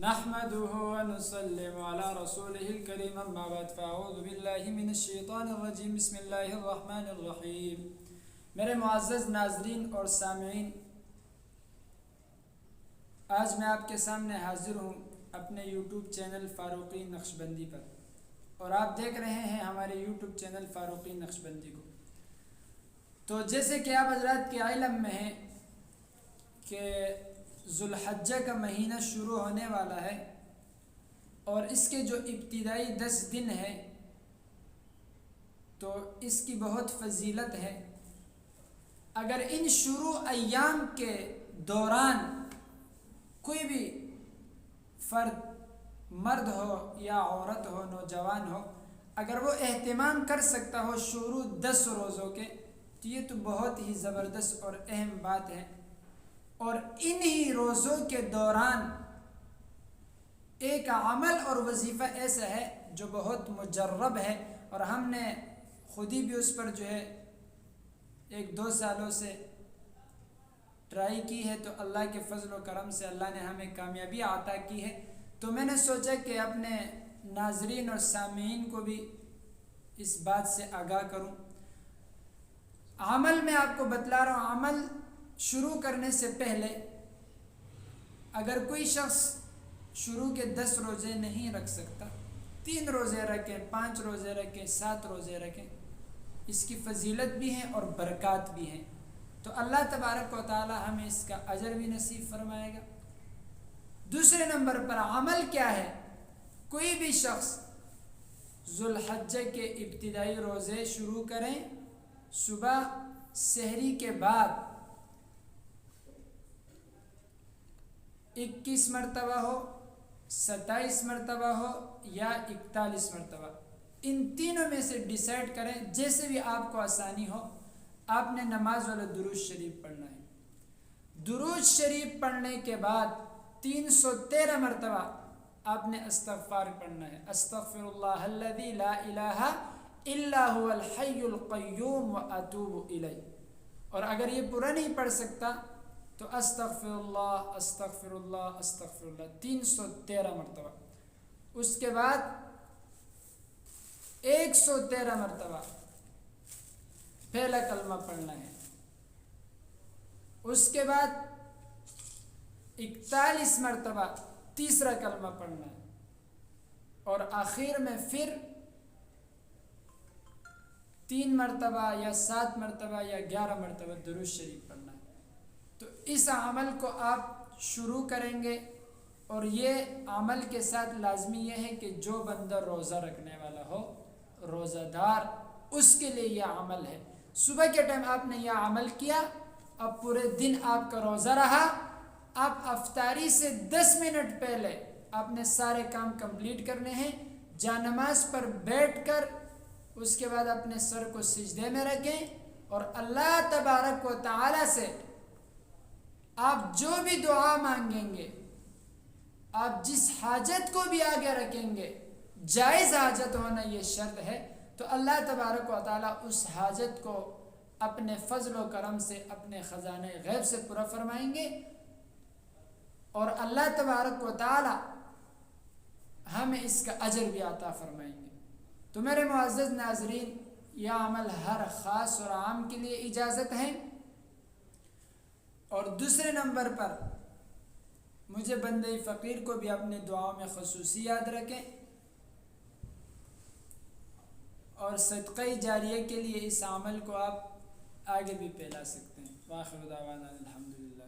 نحمده ونسلم على رسوله الكريم اما بعد فاعوذ باللہ من الشیطان الرجیم بسم اللہ الرحمن الرحیم۔ میرے معزز ناظرین اور سامعین، آج میں آپ کے سامنے حاضر ہوں اپنے یوٹیوب چینل فاروقی نقشبندی پر، اور آپ دیکھ رہے ہیں ہمارے یوٹیوب چینل فاروقی نقشبندی کو۔ تو جیسے کہ آپ حضرات کے علم میں ہیں کہ ذوالحجہ کا مہینہ شروع ہونے والا ہے، اور اس کے جو ابتدائی 10 دن ہیں تو اس کی بہت فضیلت ہے۔ اگر ان شروع ایام کے دوران کوئی بھی فرد، مرد ہو یا عورت ہو، نوجوان ہو، اگر وہ اہتمام کر سکتا ہو شروع 10 روزوں کے، تو یہ تو بہت ہی زبردست اور اہم بات ہے۔ اور انہی روزوں کے دوران ایک عمل اور وظیفہ ایسا ہے جو بہت مجرب ہے، اور ہم نے خود ہی بھی اس پر جو ہے 1-2 سالوں سے ٹرائی کی ہے، تو اللہ کے فضل و کرم سے اللہ نے ہمیں کامیابی عطا کی ہے۔ تو میں نے سوچا کہ اپنے ناظرین اور سامعین کو بھی اس بات سے آگاہ کروں۔ عمل میں آپ کو بتلا رہا ہوں، عمل شروع کرنے سے پہلے اگر کوئی شخص شروع کے 10 روزے نہیں رکھ سکتا، 3 روزے رکھیں، 5 روزے رکھیں، 7 روزے رکھیں، اس کی فضیلت بھی ہے اور برکات بھی ہیں، تو اللہ تبارک و تعالی ہمیں اس کا اجر بھی نصیب فرمائے گا۔ دوسرے نمبر پر عمل کیا ہے؟ کوئی بھی شخص ذوالحجہ کے ابتدائی روزے شروع کریں، صبح سحری کے بعد 21 مرتبہ ہو، 27 مرتبہ ہو یا 41 مرتبہ، ان تینوں میں سے ڈیسائیڈ کریں، جیسے بھی آپ کو آسانی ہو۔ آپ نے نماز والا درود شریف پڑھنا ہے۔ درود شریف پڑھنے کے بعد 313 مرتبہ آپ نے استغفار پڑھنا ہے۔ استغفر اللہ الذی لا الہ الا هو الحی القیوم واتوب الیہ۔ اور اگر یہ پورا نہیں پڑھ سکتا تو استغفر اللہ استغفر اللہ استغفر اللہ 313 مرتبہ۔ اس کے بعد 113 مرتبہ پہلا کلمہ پڑھنا ہے۔ اس کے بعد 41 مرتبہ تیسرا کلمہ پڑھنا ہے، اور آخر میں پھر 3 مرتبہ یا 7 مرتبہ یا 11 مرتبہ درود شریف پڑھنا ہے۔ تو اس عمل کو آپ شروع کریں گے، اور یہ عمل کے ساتھ لازمی یہ ہے کہ جو بندہ روزہ رکھنے والا ہو، روزہ دار، اس کے لیے یہ عمل ہے۔ صبح کے ٹائم آپ نے یہ عمل کیا، اب پورے دن آپ کا روزہ رہا، آپ افطاری سے 10 منٹ پہلے آپ نے سارے کام کمپلیٹ کرنے ہیں۔ جا نماز پر بیٹھ کر اس کے بعد اپنے سر کو سجدے میں رکھیں، اور اللہ تبارک و تعالی سے آپ جو بھی دعا مانگیں گے، آپ جس حاجت کو بھی آگے رکھیں گے، جائز حاجت ہونا یہ شرط ہے، تو اللہ تبارک و تعالی اس حاجت کو اپنے فضل و کرم سے، اپنے خزانے غیب سے پورا فرمائیں گے، اور اللہ تبارک و تعالی ہمیں اس کا اجر بھی عطا فرمائیں گے۔ تو میرے معزز ناظرین، یہ عمل ہر خاص اور عام کے لیے اجازت ہے۔ اور دوسرے نمبر پر مجھے بندے فقیر کو بھی اپنے دعاؤں میں خصوصی یاد رکھیں، اور صدقہ جاریہ کے لیے اس عمل کو آپ آگے بھی پھیلا سکتے ہیں۔ وآخر دعوانا الحمدللہ۔